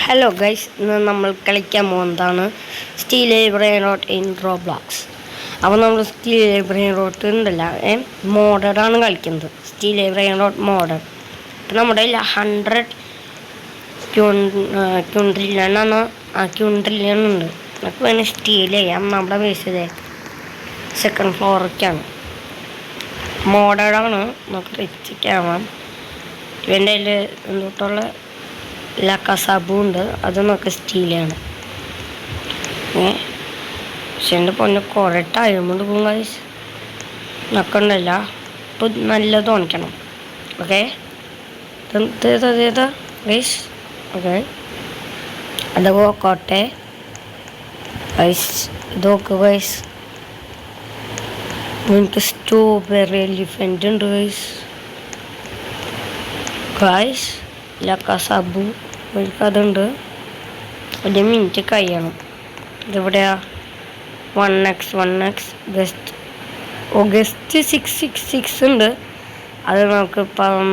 Hello guys, ഇന്ന് നമ്മൾ കളിക്കാൻ പോകുന്നതാണ് steel brain rote in Roblox. അപ്പോൾ നമ്മൾ സ്റ്റീൽ ബ്രെയിൻ റോട്ട് ഉണ്ടല്ല, മോഡലാണ് കളിക്കുന്നത്. Steel brain rote model. ഇപ്പം നമ്മുടെ 100 ക്യൂൺട്രില്യൺ ഉണ്ട്. നമുക്ക് വേണമെങ്കിൽ സ്റ്റീൽ ചെയ്യാം. നമ്മുടെ ബേസ് ചെയ്തേ സെക്കൻഡ് ഫ്ലോറൊക്കെയാണ്. മോഡലാണ്, നമുക്ക് റിച്ചിക്കാവാം. ഇവൻ്റെ കയ്യിൽ എന്തൊട്ടുള്ള ലക്കസാബും ഉണ്ട്, അത് നമുക്ക് സ്റ്റീലാണ്. പക്ഷെ എൻ്റെ പൊന്നെ കുറേ ടൈം എടുക്കും ഗൈസ്. നക്കണ്ടല്ല, ഇപ്പം നല്ലത് തോന്നിക്കണം. Okay guys. ഓക്കെ, അത് പോക്കോട്ടെ ഗൈസ്. ഇത് നോക്ക് ഗൈസ്, എനിക്ക് സ്ട്രോബെറി എലിഫൻ്റ് ഉണ്ട് ഗൈസ്. ഗൈസ് ലക്കസാബു എനിക്കതുണ്ട്. 1 മിനിറ്റ് കഴിയണം. ഇതെവിടെയാ? 1x ഗസ്റ്റ് 666 ഉണ്ട്. അത് നമുക്കിപ്പം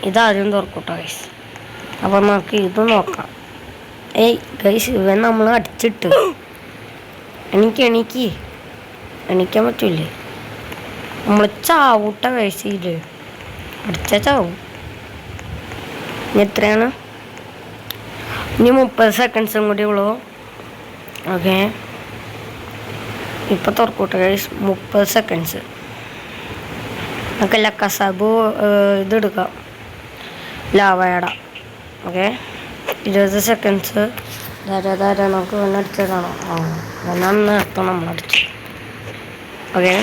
ഇതാദ്യം തുറക്കൂട്ടോ ഗൈസ്. അപ്പം നമുക്ക് ഇത് നോക്കാം. ഗൈസ്, ഇവൻ നമ്മൾ അടിച്ചിട്ട് എണീക്കാൻ പറ്റൂലേ? നമ്മൾ ചാവൂട്ട ഗൈസ്. ഇത് അടിച്ചാൽ ചാവും. എത്രയാണ്? ഇനി 30 സെക്കൻഡ്സും കൂടി ഉള്ളൂ. ഓക്കെ, ഇപ്പം തുറക്കൂട്ടെ ഗൈസ്. 30 സെക്കൻഡ്സ്. നമുക്ക് ലക്കസാബു ഇതെടുക്കാം, ലാവയട. Okay, 20 seconds. ധാരാ നമുക്ക് വേണം അടിച്ചതാണോ? നേരത്തെ നമ്മൾ അടിച്ചു. ഓക്കെ,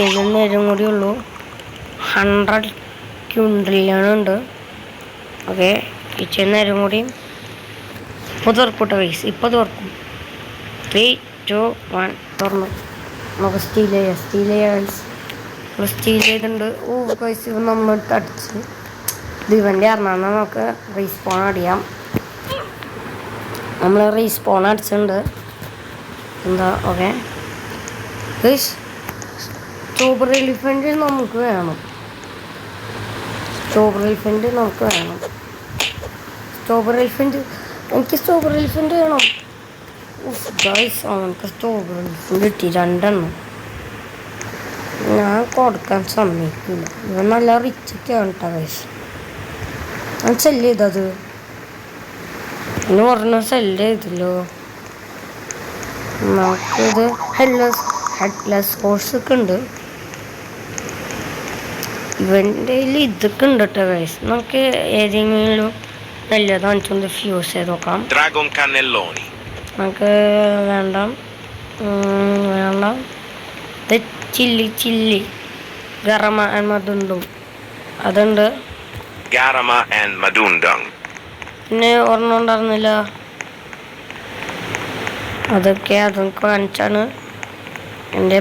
ഇനി നേരം കൂടി ഉള്ളൂ. 100 ക്യൂൺട്രില്യൺ. ഓക്കെ, കിച്ചൻ നേരം കൂടി. ഇപ്പോൾ തുറക്കൂട്ടെ ഗൈസ്, ഇപ്പോൾ തുറക്കും. 3, 2, 1 തുറന്നു. നമുക്ക് സ്റ്റീൽ ചെയ്യാം ഗൈസ്. സ്റ്റീൽ ചെയ്തിട്ടുണ്ട്. ഗൈസ്, ഇവ നമ്മളെടുത്ത് അടിച്ച് ഇത് ഇവൻ്റെ അറിഞ്ഞാൽ നമുക്ക് റീസ്പോൺ അടിയാം. നമ്മൾ റീസ്പോൺ അടിച്ചിട്ടുണ്ട്. എന്താ? ഓക്കെ ഗൈസ്, സ്ട്രോബെറി എലിഫൻ്റ് നമുക്ക് വേണം. എനിക്ക് സ്ട്രോബെറി എലിഫൻ്റ് വേണം. ഗൈസ്, അവനക്ക് സ്ട്രോബെറി എലിഫൻ്റ് കിട്ടി 2 എണ്ണം. ഞാൻ കൊടുക്കാൻ സമ്മതിക്കില്ല. ഇവൻ നല്ല റിച്ചൊക്കെയാണ് കേട്ടോ ഗൈസ്. ഞാൻ സെല്ല് ചെയ്തത് ഇന്ന് പറഞ്ഞ സെല്ല് ചെയ്തല്ലോ. നമുക്കിത് ഹെഡ്ലെസ് ഹോഴ്സ് ഒക്കെ ഉണ്ട്. ഇവൻ്റെ കയ്യിൽ ഇതൊക്കെ ഉണ്ട് കേട്ടോ ഗൈസ്. നമുക്ക് ഏതെങ്കിലും നല്ലത് കാണിച്ചൊന്ന് ഫ്യൂസ് ചെയ്ത് നോക്കാം. ഡ്രാഗൺ കന്നല്ലോണി നമുക്ക് വേണ്ട. ഇത് ചില്ലി ഗറമ ആൻഡ് മദുണ്ടും അതുണ്ട്. പിന്നെ ഒരെണ്ണം ഉണ്ടായിരുന്നില്ല, അതൊക്കെ കാണിച്ചാണ് എൻ്റെ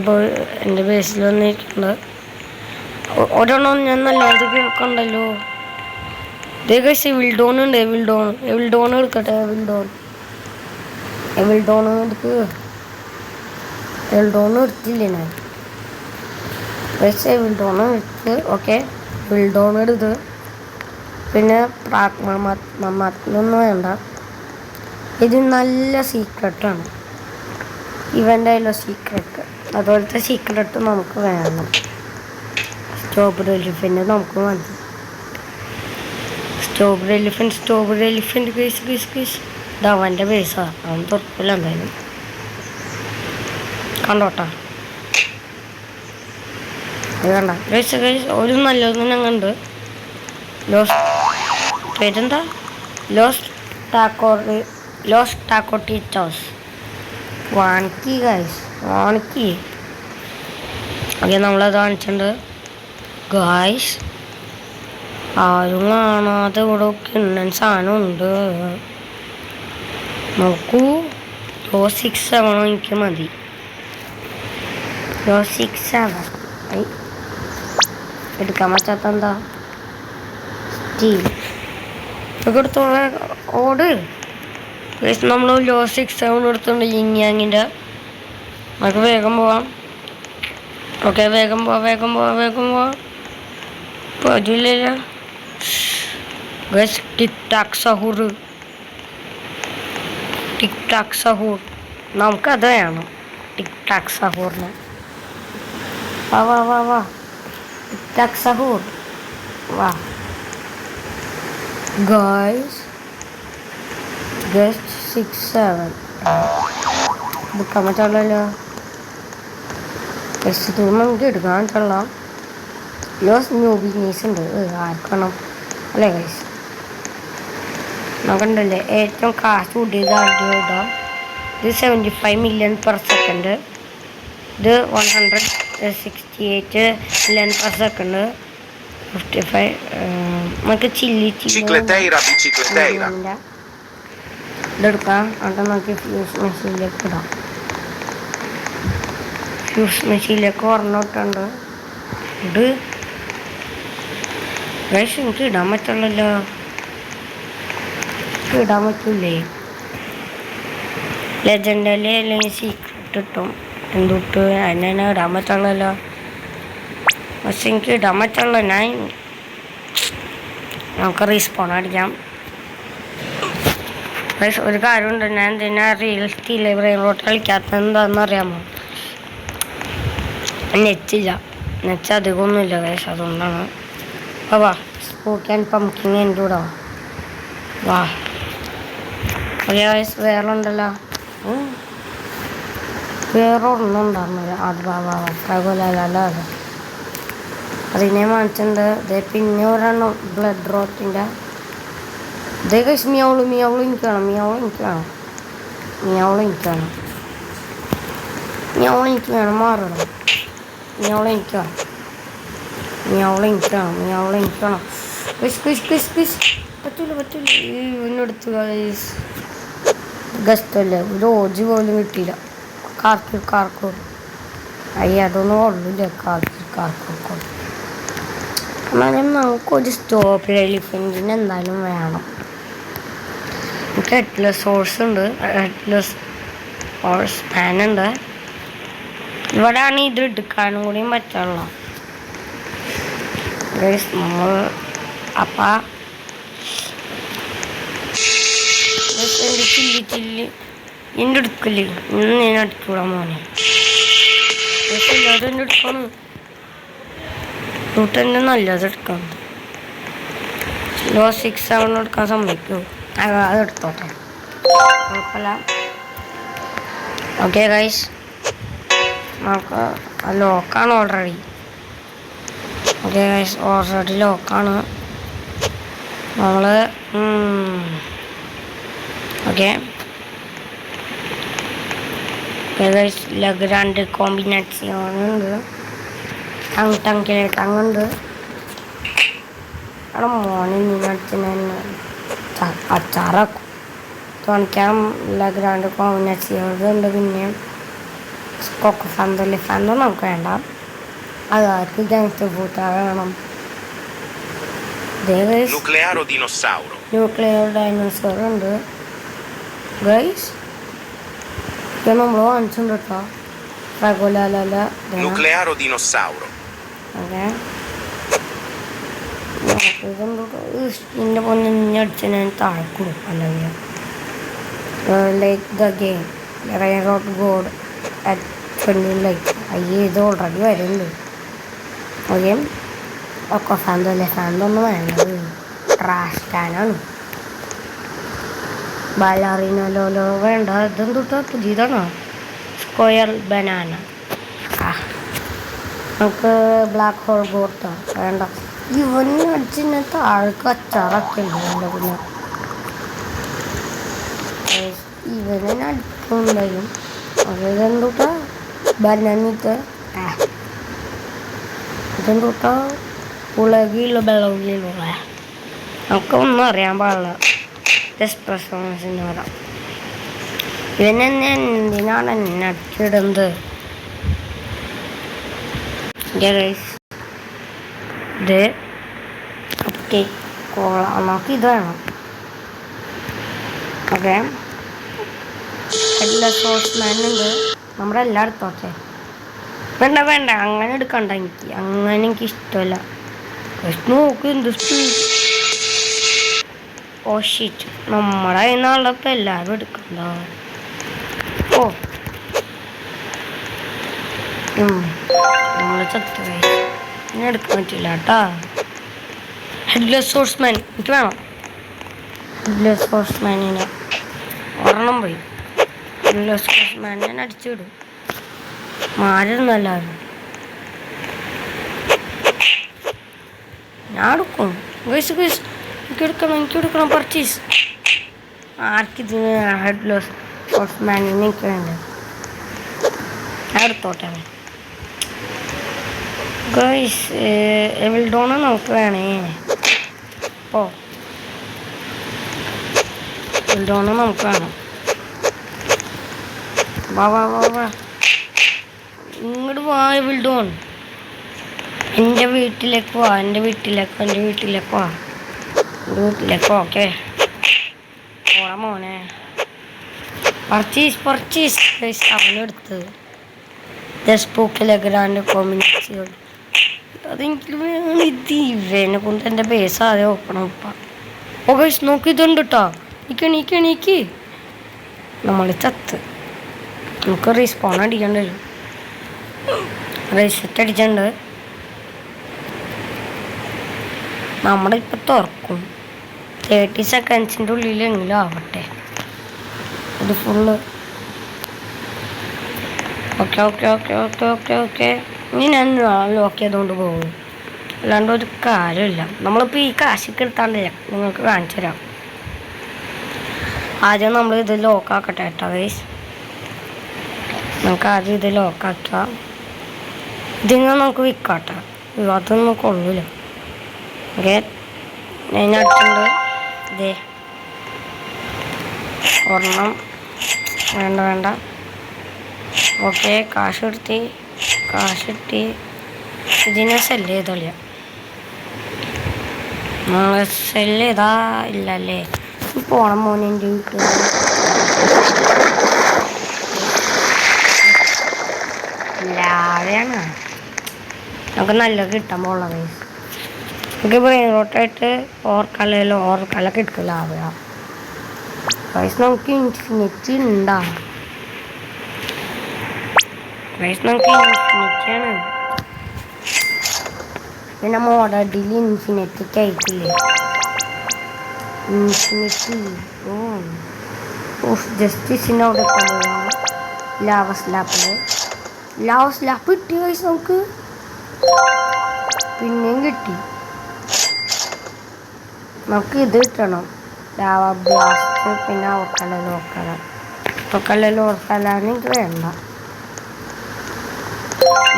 ബേസിൽ വന്നിരിക്കുന്നത്. ഒരെണ്ണം ഞാൻ നല്ലത് കേൾക്കണ്ടല്ലോ. ഗൈസ്, വിൽഡോൺ ഉണ്ട്. എവിൽഡോൺ എടുക്കട്ടെ. എവിൽഡോൺ എടുത്തില്ലേ ഞാൻ ഗൈസ്. എവിൽഡോൺ എടുത്ത്. ഓക്കെ, വിൽഡോൺ എടുത്ത്. പിന്നെ പ്രാഗ്മൊന്നും വേണ്ട. ഇത് നല്ല സീക്രട്ടാണ്. ഇവൻ്റെ കയ്യിലെ സീക്രട്ട്, അതുപോലത്തെ സീക്രട്ട് നമുക്ക് വേണം. സ്ട്രോബെറി എലിഫൻ്റ് നമുക്ക് മതി. Strawberry elephant guys. ഇത് അവൻ്റെ ബേസാണ്. അവൻ തുറക്കില്ല എന്തായാലും. കണ്ടോട്ടാ, അത് കണ്ട ഗൈസ്. ഒരു നല്ലത് ഞങ്ങളുണ്ട്. പേരെന്താ? ലോസ് ടാക്കോട്ടിറ്റോസ് വാണിക്കി ഗൈസ്. ഓക്കെ, നമ്മളത് കാണിച്ചിട്ടുണ്ട് ഗൈസ്. ആരും കാണാതെ ഇവിടെ കിണ്ണൻ സാധനമുണ്ട്. നോക്കൂ, ലോ 6-7 എനിക്ക് മതി. ലോ 6-7 എടുക്കാൻ പറ്റാത്ത എന്താ? സ്റ്റീൽ എടുത്തോളെ. ഓട് ഗൈസ്, നമ്മൾ ലോ 6-7 എടുത്തുണ്ട്. യിങ്യാങ്ങിൻ്റെ. നമുക്ക് വേഗം പോവാം. ഓക്കെ, വേഗം പോവാം. പറ്റില്ല. ഗൈസ് ടിക് ടാക് സഹൂർ. ടിക് ടാക് സഹൂർ നമുക്കത് വേണം. ടിക് ടാക് സഹൂറിന് വാ വാ വാ വാ. ടിക് ടാക് സഹൂർ വാ. ഗൈസ് ഗസ്റ്റ് 6-7 എടുക്കാൻ പറ്റുള്ളല്ലോ. ഗസ്റ്റ് തോന്നുന്നു നമുക്ക് എടുക്കാൻ പറ്റുള്ള. ന്യൂ ബിസിനസ് ഉണ്ട് ആർക്കണം അല്ലേ ഗൈസ്. നമുക്കുണ്ടല്ലേ ഏറ്റവും കാശ് കൂട്ടിയത് ഇടാം. ഇത് 75 million per second. ഇത് 168 million per second. 55 നമുക്ക് Cicleteira, bicicleteira. ഇതെടുക്കാം. എന്നിട്ട് നമുക്ക് ഫ്യൂസ് മെഷീനിലേക്ക് ഇടാം. ഫ്യൂസ് മെഷീനിലേക്ക് ഒരെണ്ണോട്ടുണ്ട്. ഇത് ഗൈസ് എനിക്ക് ഇടാൻ പറ്റുള്ളല്ലോ. ഇടാൻ പറ്റൂലേ. ലെജൻഡല്ലേ അല്ലെങ്കിൽ സീക്രട്ട് കിട്ടും. എന്തൊട്ട് അതിനെ ഇടാൻ പറ്റുള്ളല്ലോ. പക്ഷെ എനിക്ക് ഇടാൻ പറ്റുള്ള. നമുക്ക് റീസ്പോൺ അടിക്കാം. ഒരു കാര്യമുണ്ട്, ഞാൻ എന്തിനാ റിയൽ ബ്രെയിൻ റോട്ട് കളിക്കാത്ത എന്താണെന്ന് അറിയാമോ? നെറ്റില്ല. നെറ്റ് അധികമൊന്നുമില്ല ഗൈസ്, അതുകൊണ്ടാണ്. അപ്പോൾ വാ സ്പൂക്കി ആൻഡ് പംകിൻ എൻ്റെ കൂടെ വാ. ഓക്കെ ഗൈസ് വേറെ ഉണ്ടല്ലോ. വേറെ ഒന്നും ഉണ്ടായിരുന്നില്ല. അത് വാ വാ പ്രകോലല്ല. അതിനെ വാങ്ങിച്ചിട്ടുണ്ട്. ഇതേ പിന്നെ ഒരെണ്ണം ബ്ലഡ് റോട്ടിൻ്റെ. ഇതേ ഗൈസ് മിയാവള് എനിക്ക് വേണം. മാറണം. മിയാവള് എനിക്ക് വേണം. പറ്റൂല ഇവനെടുത്ത് ഗൈസ്. ഗസ്റ്റല്ലേ ഒരു ഓജി പോലും കിട്ടിയില്ല. കാർക്കൂർ അയ്യ അതൊന്നും കൊള്ളില്ല. കാർക്കൂർ എന്നാലും നമുക്കൊരു സ്റ്റോപ്പ് എലിഫൻറ്റിന് എന്തായാലും വേണം. എനിക്ക് ഹെഡ്ലെസ് ഹോഴ്സ് ഉണ്ട്. ഹെഡ്ലെസ് ഹോഴ്സ് ഫാനുണ്ട്. ഇവിടെയാണ് ഇത് എടുക്കാനും കൂടിയും പറ്റുള്ളൂ. നമ്മൾ അപ്പം എൻ്റെ ചില്ലി എൻ്റെ എടുക്കില്ലേ. ഇന്ന് ഞാൻ എടുക്കൂടാ മോനെ. അതെൻ്റെ എടുക്കണം. റൂട്ടെൻ്റെ നല്ലത് എടുക്കാം. 6-7 എടുക്കാൻ സമ്മതിക്കുമോ? അതെടുത്തോട്ടെ, കുഴപ്പമില്ല. ഓക്കെ ഗൈസ് നമുക്ക് ലോക്കാണ് ഓൾറെഡി. ഓക്കെ ഗൈസ് ഓൾറെഡി ലോക്കാണ് നമ്മൾ. ഓക്കെ ഗൈസ് ലഗ്രാൻഡ് കോമ്പിനേഷനുണ്ട്. ടങ്ങുണ്ട്. അവിടെ മോനെ നിന്നടുത്തിന് അച്ചാറാക്കും തോന്നിക്കാൻ. ലഗ്രാൻഡ് കോമ്പിനേഷനുണ്ട്. പിന്നെ കൊക്കോ ഫാൻഡോ നമുക്ക് വേണ്ട. അതാർക്ക് ഗാങ്സ്റ്റർ ഫൂട്ടാ വേണം. Nuclear dinosauro. ന്യൂക്ലിയർ ഡൈനോസർ ഉണ്ട് ഗൈസ്. ഇത് നമ്മൾ വാങ്ങിച്ചിട്ടുണ്ട് കേട്ടോ. പ്രകോലല്ല Nuclear dinosauro. ഓക്കെ ഇതിൻ്റെ പൊന്നെ നിന്നടിച്ച് ഞാൻ താഴെ കൊടുക്കും. അല്ലെങ്കിൽ like the game rain road God like അയ്യേ ഇത് ഓൾറെഡി വരുന്നുണ്ട്. ഓക്കെ ഒക്കെ ഫാൻഡൊന്നും വേണ്ടത് ട്രാഷ് ടാനാണ്. ബാലറിനോലോ വേണ്ട. ഇതെന്തൊട്ടാ പുതിയതാണോ? Square banana. നമുക്ക് ബ്ലാക്ക് ഹോൾ ബോർട്ട വേണ്ട. ഇവന് അടിച്ചിന് താഴേക്ക് അച്ചാറൊക്കെ ഉണ്ട്. പിന്നെ ഇവനെ അടിക്കുന്നുണ്ടായും. അതെന്തൊട്ടാ ബനാനിട്ട് ഇതെന്തൊട്ടാ ഉളകിയുള്ള ബളകിലുള്ള. നമുക്കൊന്നും അറിയാൻ പാടില്ല. എക്സ്പ്രഷൻസിന് വരാം. ഇവനെന്നെ എന്തിനാണ് എന്നെ അടിച്ചിടുന്നത്? ഇത് ഓക്കെ നമുക്ക് ഇത് വേണം. ഓക്കെ ഹെഡ്ലെസ് ഹോഴ്സ്മാൻ ഉണ്ട്. നമ്മുടെ എല്ലാം എടുത്തോട്ടെ. വേണ്ട അങ്ങനെ എടുക്കണ്ട. എനിക്ക് ഇഷ്ടമല്ല. നോക്ക് എന്ത് ഓ ഷീറ്റ്, നമ്മുടെ കയ്യിൽ നിന്നുള്ള ഇപ്പം എല്ലാവരും എടുക്കണ്ട. ഓ നമ്മൾ ചത്തു ഇനി എടുക്കാൻ പറ്റില്ല കേട്ടാ. ഹെഡ്ലെസ് ഹോഴ്സ്മാൻ എനിക്ക് വേണം. ഹെഡ്ലെസ് ഹോഴ്സ്മാനിനെ ഒരെണ്ണം പോയി. ഹെഡ്ലെസ് ഹോഴ്സ്മാനെ ഞാൻ അടിച്ചു വിടും. മാറുന്നു എല്ലാവരും. ഞാൻ എടുക്കും. എനിക്ക് എടുക്കണം പർച്ചേസ്. ആർക്കിതിന് ഹെഡ്ലെസ് ഹോഴ്സ്മാനിനെ എനിക്ക് വേണ്ടത്. ഞാൻ എടുത്തോട്ടെ. ഗൈസ് എവിൽഡോണ് നമുക്ക് വേണേ. ഓ എവിൽഡോണ് നമുക്ക് വേണം. വാ വാ വാ വാ ഇങ്ങോട്ട് വാ എവിൽഡോൺ. എൻ്റെ വീട്ടിലേക്ക് വാ. എൻ്റെ വീട്ടിലേക്ക് വാ. ഓക്കെ പോടാ മോനെ. പർച്ചേസ് ഗൈസ് അവനെടുത്തത് സ്പൂക്കിലെ ഗ്രാൻഡ് കോമ്പിനേഷൻ. അതെനിക്ക് വേണം. ഇത് ഇവനെ കൊണ്ട് എൻ്റെ ബേസ് ആദ്യം ഓപ്പണം ഇപ്പം. ഓ ഗൈസ് നോക്കി ഇതുണ്ട് കേട്ടോ. നീക്ക് നമ്മൾ ചത്ത്. നമുക്ക് റീസ്പോൺ അടിക്കേണ്ടി വരും. റീസെറ്റ് അടിച്ചിട്ടുണ്ട്. നമ്മുടെ ഇപ്പം തുറക്കും 30 സെക്കൻഡ്സിൻ്റെ ഉള്ളിലെങ്കിലും ആവട്ടെ. ഇത് ഫുള്ള് ഓക്കെ. ഇനി ഞാൻ ലോക്ക് ചെയ്തുകൊണ്ട് പോകും. അല്ലാണ്ട് ഒരു കാര്യമില്ല. നമ്മളിപ്പോൾ ഈ കാശൊക്കെ എടുത്താണ്ടില്ല. നിങ്ങൾക്ക് കാണിച്ചു തരാം. ആദ്യം നമ്മൾ ഇത് ലോക്കാക്കട്ടെ കേട്ടോ ഗൈസ്. നമുക്ക് ആദ്യം ഇത് ലോക്കാക്കാം. ഇതിങ്ങനെ നമുക്ക് വിൽക്കാട്ടെ. അതൊന്നും കൊള്ളൂല. ഓക്കെ ഞാൻ അടുത്തുണ്ട്. ഇതേ ഒരെണ്ണം വേണ്ട. ഓക്കെ കാശ് കിട്ടി. ഇതിനെ സെല്ല് ചെയ്തോളിയാ. നമ്മൾ സെല്ല് ചെയ്താ ഇല്ലല്ലേ. പോണം മോനെ എൻ്റെ വീട്ടിൽ. ലാവയാണ് നമുക്ക് നല്ലത് കിട്ടാൻ പോകുന്നത്. നമുക്ക് ബ്രെയിൻ റോട്ടായിട്ട് ഓർക്കലൊക്കെ എടുക്കില്ല ആവുക. വയസ്സ് നമുക്ക് ഇൻഫിനിറ്റി ഉണ്ടാ. നമുക്ക് ഇൻഫിനിറ്റിയാണ്. പിന്നെ മോഡലിൽ ഇൻഫിനിറ്റിക്ക് ആയിട്ടില്ലേ. ഇൻഫിനിറ്റി ജസ്റ്റിസിൻ്റെ അവിടെ എത്തുമ്പോഴാണ് ലാവ സ്ലാപ്പ് കിട്ടി വയസ്സ് നമുക്ക്. പിന്നെയും കിട്ടി. നമുക്ക് ഇത് കിട്ടണം. Lava blast. പിന്നെ ഓർക്കലാണ് എനിക്ക് വേണ്ട.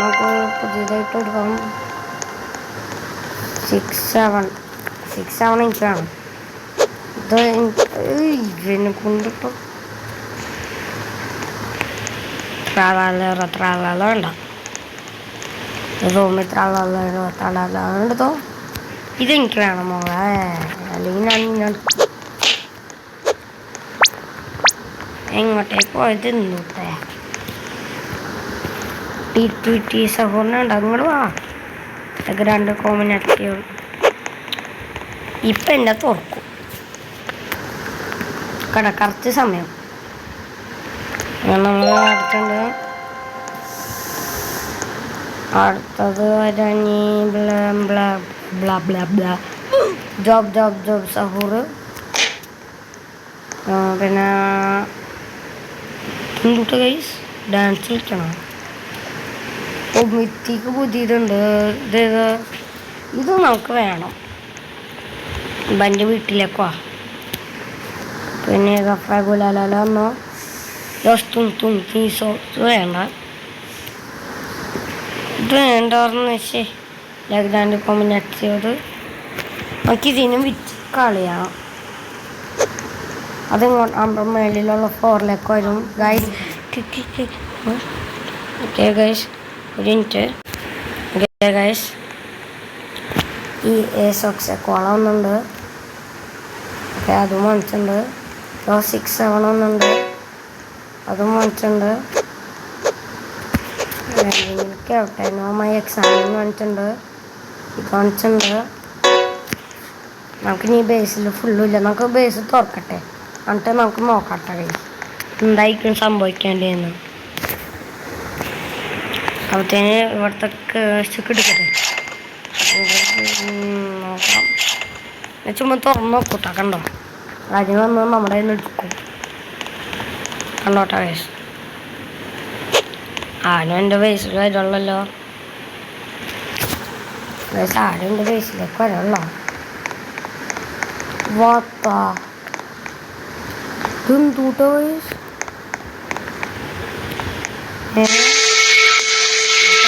നമുക്ക് പുതിയതായിട്ട് എടുക്കാം. 6-7 എനിക്ക് വേണം. ഇത് ഇതിനെ കൊണ്ടിപ്പോൾ ത്രാള വേണ്ട. റൂമിൽ ത്രാളെടുത്തോ. ഇതെനിക്ക് വേണം മോളെ. അല്ലെങ്കിൽ ഞാൻ എങ്ങോട്ടേക്ക് പോയത് ഇന്നൂട്ടെ. ടി സഹോദരനുണ്ട്. അങ്ങോട്ട് വാ. ഗ്രാൻഡ് കോമ്പിനേഷൻ ഇപ്പം എന്നെ തുറക്കും. കറക്റ്റ് സമയം. നമ്മൾ അടുത്തത് വരാനി ജോബ് സഹൂർ. പിന്നെ എന്തുട്ട് ഗൈസ് ഡാൻസ് കളിക്കണം. മിത്തിക്ക് പുതിയതുണ്ട്. ഇത് നമുക്ക് വേണം. എൻ്റെ വീട്ടിലേക്ക് വാ. പിന്നെ ഗുലാലോ വേണ്ട. ഇത് വേണ്ടെന്ന് വെച്ചേ ഗ്രാൻഡ് കോമ്പിനേറ്റ് ചെയ്ത് നമുക്കിതിനും വിറ്റ് കളിയാം. അതിങ്ങോട്ട് നമ്മുടെ മേളിലുള്ള ഫ്ലോറിലേക്ക് വരും ഗൈസ്. ഓക്കെ ഗൈസ് ഒരു മിനിറ്റ്. ഓക്കെ ഗൈസ് ഈ സോക്സക്കോള ഒന്നുണ്ട്. ഓക്കെ അതും വാങ്ങിച്ചിട്ടുണ്ട്. 6-7 ഒന്നുണ്ട്. അതും വാങ്ങിച്ചിട്ടുണ്ട്. കേട്ടെ നോമായി എക്സാമിന് വാങ്ങിച്ചിട്ടുണ്ട്. ഇത് വാങ്ങിച്ചിട്ടുണ്ട്. നമുക്ക് ഇനി ബേസിൽ ഫുള്ളും ഇല്ല. നമുക്ക് ബേസ് തുറക്കട്ടെ, എന്നിട്ട് നമുക്ക് നോക്കട്ടെ ഗൈസ് എന്തായിരിക്കും സംഭവിക്കേണ്ടതെന്ന്. അപ്പോഴത്തേന് ഇവിടുത്തെ കേഴ്സൊക്കെ എടുക്കട്ടെ. നോക്കാം. ഞാൻ ചുമ്മാ തുറന്ന് നോക്കൂട്ടോ. കണ്ടോ, അതിന് വന്ന് നമ്മുടെ കയ്യിൽ നിന്ന് എടുക്കും. കണ്ടോട്ടെ ഗൈസ്, ആരും എൻ്റെ ബേസിൽ വരുള്ളല്ലോ ഗൈസ്. ആരും എൻ്റെ ബേസിലേക്ക് വരുള്ളോ? വാത്താ ഇതെന്തൂട്ടോ ഗൈസ്?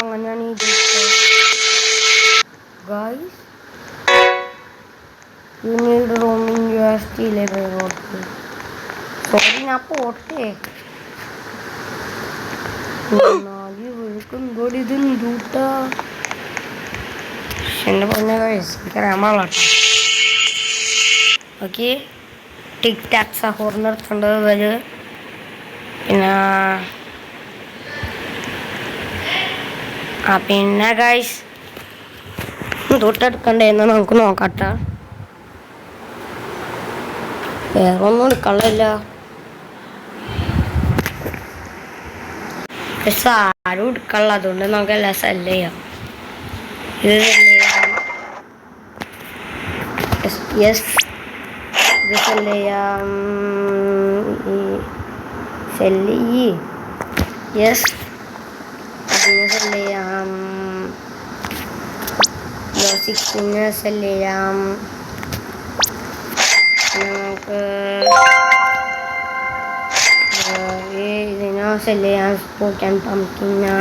അങ്ങനെയാണ് ഈ guys. You need room in your steel road. Sorry, ഞാൻ പോട്ടെ. ഇതെന്തൂട്ടാ എൻ്റെ പറഞ്ഞ ഗൈസ്? എനിക്കറിയാൻ പാടില്ല. ഓക്കെ, ടിക് ടാക് സഹോർ നിർത്തേണ്ടത് ഇവര്. പിന്നെ ഗൈസ് തൊട്ടെടുക്കണ്ടേന്ന് നമുക്ക് നോക്കട്ടെ. വേറെ ഒന്നും എടുക്കാനില്ല. പക്ഷെ ആരും എടുക്കാനുള്ള, അതുകൊണ്ട് നമുക്ക് എല്ലാം സെല് ചെയ്യാം. ഇത് യെസ്, ഇത് സെല് ചെയ്യാം. സെല് യെസ്, ഇതിനെ സെല് ചെയ്യാം. 16 സെല് ചെയ്യാം. നമുക്ക് ഇതിനെ സെല് ചെയ്യാം. സ്പോക്കൻ പംകിന്,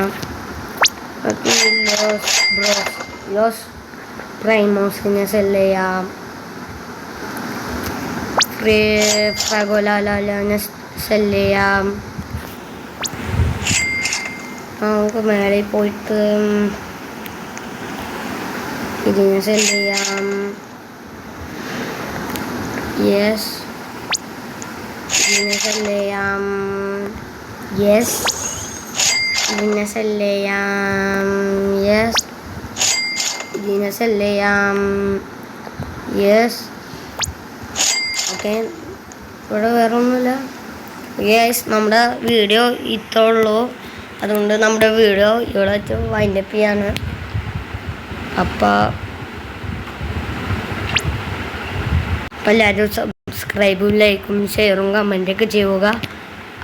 ലോസ് പ്രൈമോസിനെ സെല് ചെയ്യാം. ഫ്രഗോലാലിനെ സെല് ചെയ്യാം. നമുക്ക് മേലെ പോയിട്ട് ഇതിനെ സെല് ചെയ്യാം. യെസ്, ഇതിനെ സെല് ചെയ്യാം. യെസ്, ഇതിനെ സെല് ചെയ്യാം. യെസ്, ഇതിനെ സെല് ചെയ്യാം. യെസ്. ഓക്കെ, ഇവിടെ വേറെ ഒന്നുമില്ല. യെസ്, നമ്മുടെ വീഡിയോ ഇത്രേ ഉള്ളൂ. അതുകൊണ്ട് നമ്മുടെ വീഡിയോ ഇവിടെ വെച്ച് വൈൻഡപ്പ് ചെയ്യാണ്. അപ്പോൾ എല്ലാവരും സബ്സ്ക്രൈബും ലൈക്കും ഷെയറും കമൻറ്റൊക്കെ ചെയ്യുക.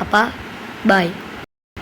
അപ്പോൾ ബൈ.